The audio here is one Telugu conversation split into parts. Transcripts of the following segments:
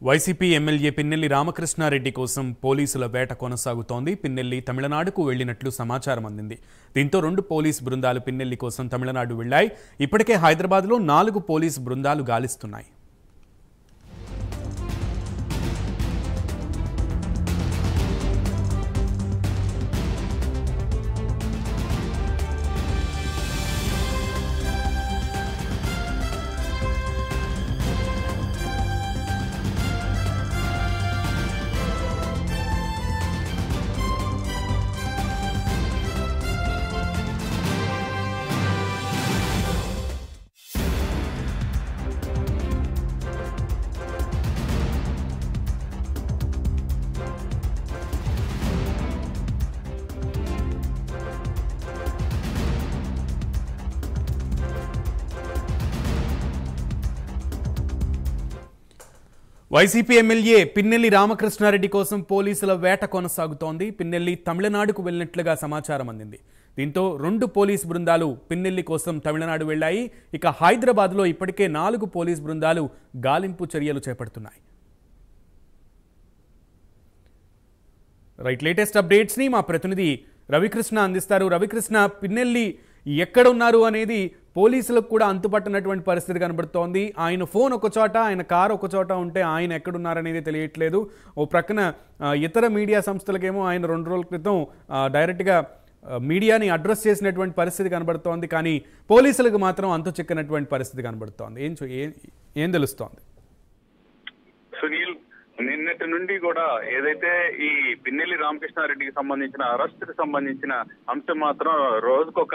వైసీపీ ఎమ్మెల్యే పిన్నెల్లి రామకృష్ణారెడ్డి కోసం పోలీసుల వేట కొనసాగుతోంది. పిన్నెల్లి తమిళనాడుకు వెళ్లినట్లు సమాచారం అందింది. దీంతో 2 పోలీస్ బృందాలు పిన్నెల్లి కోసం తమిళనాడు వెళ్లాయి. ఇప్పటికే హైదరాబాద్లో 4 పోలీస్ బృందాలు గాలిస్తున్నాయి. వైసీపీ ఎమ్మెల్యే పిన్నెల్లి రామకృష్ణారెడ్డి కోసం పోలీసుల వేట కొనసాగుతోంది. పిన్నెల్లి తమిళనాడుకు వెళ్లినట్లుగా సమాచారం అందింది. దీంతో 2 పోలీస్ బృందాలు పిన్నెల్లి కోసం తమిళనాడు వెళ్లాయి. ఇక హైదరాబాద్లో ఇప్పటికే 4 పోలీస్ బృందాలు గాలింపు చర్యలు చేపడుతున్నాయి. లేటెస్ట్ అప్డేట్స్ ని మా ప్రతినిధి రవికృష్ణ అందిస్తారు. రవికృష్ణ, పిన్నెల్లి ఎక్కడ ఉన్నారు అనేది పోలీసులకు కూడా అంతుపట్టనటువంటి పరిస్థితి కనబడుతోంది. ఆయన ఫోన్ ఒక చోట, ఆయన కారు ఒక చోట ఉంటే ఆయన ఎక్కడున్నారనేది తెలియట్లేదు. ఓ ప్రక్కన ఇతర మీడియా సంస్థలకేమో ఆయన 2 రోజుల క్రితం డైరెక్ట్గా మీడియాని అడ్రస్ చేసినటువంటి పరిస్థితి కనబడుతోంది. కానీ పోలీసులకు మాత్రం అంతు చిక్కనటువంటి పరిస్థితి కనబడుతోంది. ఏం తెలుస్తోంది? సునీల్, నిన్నటి నుండి కూడా ఏదైతే ఈ పిన్నెల్లి రామకృష్ణారెడ్డికి సంబంధించిన అరెస్ట్ కి సంబంధించిన అంశం మాత్రం రోజుకొక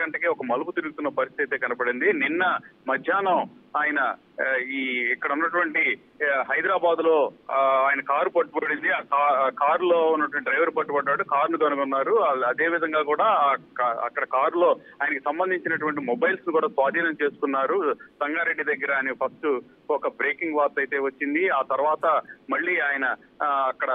గంటకి ఒక మలుపు తిరుగుతున్న పరిస్థితి అయితే కనపడింది. నిన్న మధ్యాహ్నం ఆయన ఇక్కడ ఉన్నటువంటి హైదరాబాద్ లో ఆయన కారు పట్టుబడింది. ఆ కారులో ఉన్నటువంటి డ్రైవర్ పట్టుబడ్డాడు, కారును కనుగొన్నారు. అదే విధంగా కూడా అక్కడ కారులో ఆయనకి సంబంధించినటువంటి మొబైల్స్ కూడా స్వాధీనం చేసుకున్నారు. సంగారెడ్డి దగ్గర ఆయన ఫస్ట్ ఒక బ్రేకింగ్ వార్త అయితే వచ్చింది. ఆ తర్వాత మళ్ళీ ఆయన అక్కడ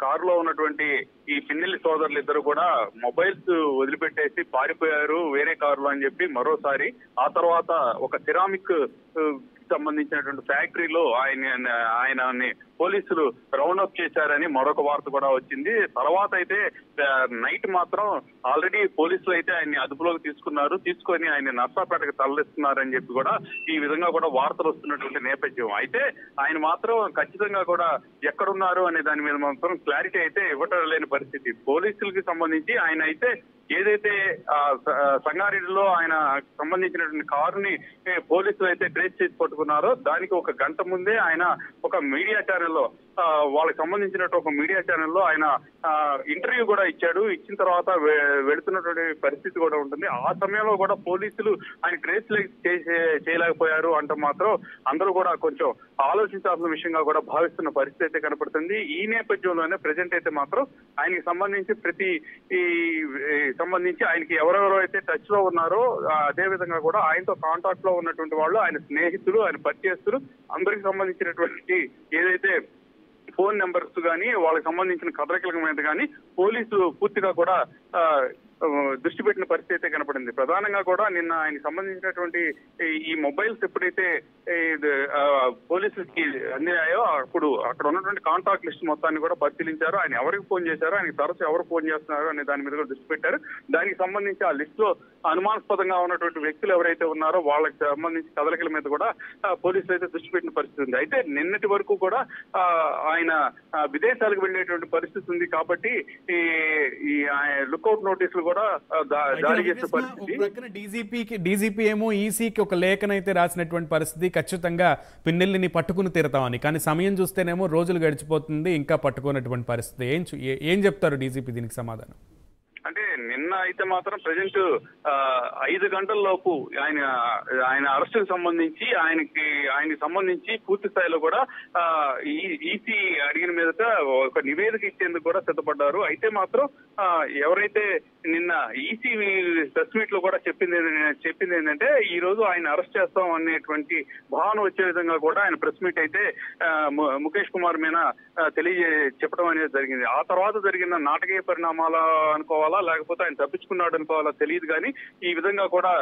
కారులో ఉన్నటువంటి ఈ పిన్నెల్లి సోదరులు ఇద్దరు కూడా మొబైల్స్ వదిలిపెట్టేసి పారిపోయారు వేరే కారులో అని చెప్పి మరోసారి. ఆ తర్వాత ఒక సిరామిక్ సంబంధించినటువంటి ఫ్యాక్టరీలో ఆయనని పోలీసులు రౌండ్ అప్ చేశారని మరొక వార్త కూడా వచ్చింది. తర్వాత అయితే నైట్ మాత్రం ఆల్రెడీ పోలీసులు అయితే ఆయన్ని అదుపులోకి తీసుకొని ఆయన నర్సాపేటకు తరలిస్తున్నారని చెప్పి కూడా ఈ విధంగా కూడా వార్తలు వస్తున్నటువంటి నేపథ్యం. అయితే ఆయన మాత్రం ఖచ్చితంగా కూడా ఎక్కడున్నారు అనే దాని మీద మాత్రం క్లారిటీ అయితే ఇవ్వటం లేని పరిస్థితి. పోలీసులకి సంబంధించి ఆయన అయితే ఏదైతే సంగారెడ్డిలో ఆయన సంబంధించినటువంటి కారుని పోలీసులు అయితే ట్రేస్ చేసి పట్టుకున్నారో దానికి ఒక గంట ముందే ఆయన ఒక మీడియా ఛానల్లో వాళ్ళకి సంబంధించినట్టు ఒక మీడియా ఛానల్లో ఆయన ఇంటర్వ్యూ కూడా ఇచ్చాడు. ఇచ్చిన తర్వాత వెళుతున్నటువంటి పరిస్థితి కూడా ఉంటుంది. ఆ సమయంలో కూడా పోలీసులు ఆయన ట్రేస్ చేయలేకపోయారు అంటే మాత్రం అందరూ కూడా కొంచెం ఆలోచించాల్సిన విషయంగా కూడా భావిస్తున్న పరిస్థితి అయితే కనపడుతుంది. ఈ నేపథ్యంలోనే ప్రజెంట్ అయితే మాత్రం ఆయనకి సంబంధించి ఆయనకి ఎవరెవరో అయితే టచ్ లో ఉన్నారో అదే విధంగా కూడా ఆయనతో కాంటాక్ట్ లో ఉన్నటువంటి వాళ్ళు, ఆయన స్నేహితులు, ఆయన పరిచయస్తులు అందరికి సంబంధించినటువంటి ఏదైతే ఫోన్ నెంబర్స్ కానీ వాళ్ళకి సంబంధించిన కదలికల మీద కానీ పోలీసులు పూర్తిగా కూడా దృష్టి పెట్టిన పరిస్థితి అయితే కనపడింది. ప్రధానంగా కూడా నిన్న ఆయనకి సంబంధించినటువంటి ఈ మొబైల్స్ ఎప్పుడైతే పోలీసులకి అందినాయో అప్పుడు అక్కడ ఉన్నటువంటి కాంటాక్ట్ లిస్ట్ మొత్తాన్ని కూడా పరిశీలించారు. ఆయన ఎవరికి ఫోన్ చేశారు, ఆయనకి తరచు ఎవరు ఫోన్ చేస్తున్నారు అనే దాని మీద కూడా దృష్టి పెట్టారు. దానికి సంబంధించి ఆ లిస్ట్ లో అనుమానాస్పదంగా ఉన్నటువంటి వ్యక్తులు ఎవరైతే ఉన్నారో వాళ్ళకి సంబంధించి కదలికల మీద కూడా పోలీసులు అయితే దృష్టి పెట్టిన పరిస్థితి ఉంది. అయితే నిన్నటి వరకు కూడా ఆయన విదేశాలకు వెళ్లేటువంటి పరిస్థితి ఉంది. కాబట్టి ఈ లుక్అవుట్ నోటీసులు కూడా జారీ చేసిన పరిస్థితి. డీజీపీ ఏమో ఈసీకి ఒక లేఖనైతే రాసినటువంటి పరిస్థితి, ఖచ్చితంగా పిన్నెల్లిని పట్టుకుని తీరతామని. కానీ సమయం చూస్తేనేమో రోజులు గడిచిపోతుంది, ఇంకా పట్టుకున్నటువంటి పరిస్థితి. ఏం చెప్తారు డీజీపీ దీనికి సమాధానం? అంటే నిన్న అయితే మాత్రం ప్రజెంట్ 5 గంటల లోపు ఆయన అరెస్టుకు సంబంధించి ఆయనకి సంబంధించి పూర్తి స్థాయిలో కూడా ఈసీ అడిగిన మీదట ఒక నివేదిక ఇచ్చేందుకు కూడా సిద్ధపడ్డారు. అయితే మాత్రం ఎవరైతే నిన్న ఈసీ ప్రెస్ మీట్ లో కూడా చెప్పింది ఏంటంటే ఈ రోజు ఆయన అరెస్ట్ చేస్తాం అనేటువంటి భావన వచ్చే విధంగా కూడా ఆయన ప్రెస్ మీట్ అయితే ముఖేష్ కుమార్ మీద చెప్పడం అనేది జరిగింది. ఆ తర్వాత జరిగిన నాటకీయ పరిణామాల అనుకోవాలా లేకపోతే ఆయన తప్పించుకున్నాడు అనుకోవాలా తెలియదు కానీ ఈ విధంగా కూడా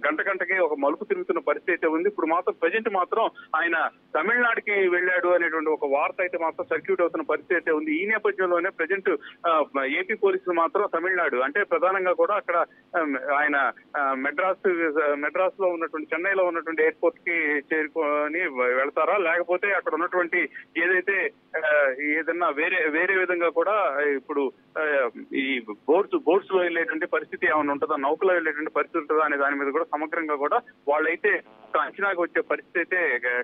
గంటకి ఒక మలుపు తిరుగుతున్న పరిస్థితి అయితే ఉంది. ఇప్పుడు మాత్రం ప్రజెంట్ మాత్రం ఆయన తమిళనాడుకి వెళ్ళాడు అనేటువంటి ఒక వార్త అయితే మాత్రం సర్క్యూట్ అవుతున్న పరిస్థితి అయితే ఉంది. ఈ నేపథ్యంలోనే ప్రజెంట్ ఏపీ పోలీసులు మాత్రం తమిళనాడు అంటే ప్రధానంగా కూడా అక్కడ ఆయన మెడ్రాస్ లో ఉన్నటువంటి చెన్నైలో ఉన్నటువంటి ఎయిర్పోర్ట్ కి చేరుకొని వెళ్తారా, లేకపోతే అక్కడ ఉన్నటువంటి ఏదైతే ఏదన్నా వేరే విధంగా కూడా ఇప్పుడు ఈ బోట్స్ లో వెళ్ళేటువంటి పరిస్థితి ఏమైనా ఉంటుందా, నౌకలో వెళ్ళేటువంటి పరిస్థితి ఉంటుందా అనే దాని మీద కూడా సమగ్రంగా కూడా వాళ్ళైతే అంచనాకు వచ్చే పరిస్థితి అయితే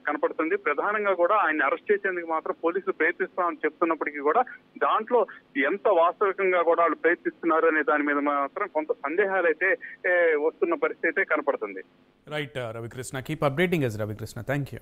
కనపడుతుంది. ప్రధానంగా కూడా ఆయన అరెస్ట్ చేసేందుకు మాత్రం పోలీసులు ప్రయత్నిస్తామని చెప్తున్నప్పటికీ కూడా దాంట్లో ఎంత వాస్తవికంగా కూడా వాళ్ళు ప్రయత్నిస్తున్నారు అనే దాని మీద మాత్రం కొంత సందేహాలు అయితే వస్తున్న పరిస్థితి అయితే కనపడుతుంది. Right Ravikrishna, keep updating as Ravikrishna. Thank you.